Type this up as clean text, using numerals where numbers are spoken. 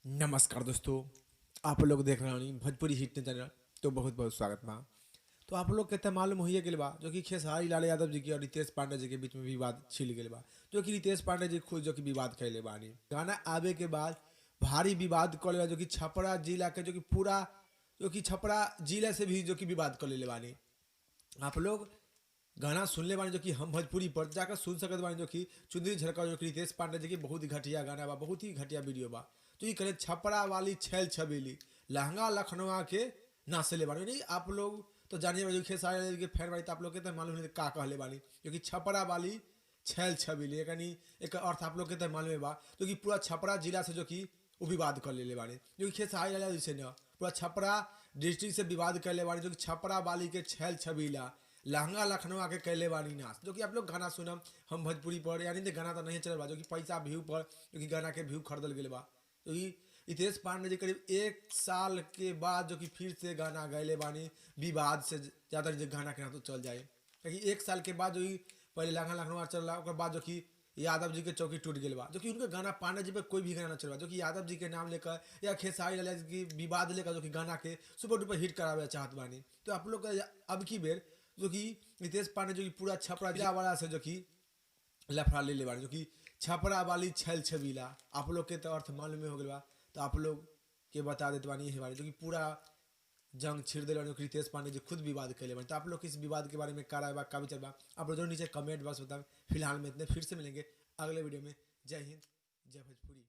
नमस्कार दोस्तों। आप लोग देख रहे हैं भोजपुरी हिट चैनल। तो बहुत बहुत स्वागत बा। तो आप लोग के मालूम होइए गेल बा जो कि खेसारी लाल यादव जी की और रितेश पांडे जी के बीच में विवाद छिड़ गेल बा। जो कि रितेश पांडे जी खुद जो कि विवाद कैले बानी गाना आवे के बाद भारी विवाद कर ले जो कि छपरा जिला के जो कि पूरा जो कि छपरा जिला से भी जो कि विवाद कर ले बानी। आप लोग गाना सुनले बानी जो कि हम भोजपुरी पर जाकर सुन सकत बानी जो कि चुंदरी झलका जो कि रितेश पांडे जी की बहुत ही घटिया गाना बा, बहुत ही घटिया वीडियो बा। तो ये करे छपरा वाली छैल छबीली लहंगा लखनऊ के नाचले बानी नहीं। आप लोग तो जानिए जो खेसारी के फैन बानी तो आप लोग के तो मालूम है का कहले बानी जो कि छपरा वाली छैल छबीली यानी एक अर्थ आप लोग के तो मालूम बा जो कि पूरा छपरा जिला से जो कि वो विवाद कर ले बानी जो कि खेसारी लाल जैसे न पूरा छपरा डिस्ट्रिक्ट से विवाद कर ले बानी जो कि छपरा वाली के छैल छबीला लहंगा लखनऊ आके कैले बानी नाच। जो कि आप लोग गाना सुनम हम भोजपुरी पर यानी तो गाना तो नहीं चल बा जो कि पैसा व्यू पर जो कि गाना के व्यू खरीदल गए बा। जो कि रितेश पांडे जी करीब 1 साल के बाद जो कि फिर से गाना गैले बानी विवाद से ज़्यादा जो गाना के ना तो चल जाए क्योंकि 1 साल के बाद जो कि पहले लहंगा लखनऊ चल रहा और बाद जो कि यादव जी के चौकी टूट गए बा। जो कि उनके गाना पांडे जी पे कोई भी गाना ना चल रहा जो कि यादव जी के नाम लेकर या खेसारी लाल जी की विवाद लेकर जो कि गाना के सुपर डुपर हिट करावे चाहत बानी। तो आप लोग का अब की बेर जो कि रितेश पांडे जो कि पूरा छपरा जिला वाला से जो कि लफड़ा ले बानी जो कि छपरा वाली छैल छबीला आप लोग के तो अर्थ मालूम हो गया बा। तो आप लोग के बता देते बानी ये बारे जो कि पूरा जंग छिड़ दिल बानी रितेश पांडे जी खुद विवाद कैले बानी। तो आप लोग इस विवाद के बारे में का राय बा का विचार बा आप लोग जरूर नीचे कमेंट बॉक्स बताएं। फिलहाल में इतने फिर से मिलेंगे अगले वीडियो में। जय हिंद जय भोजपुरी।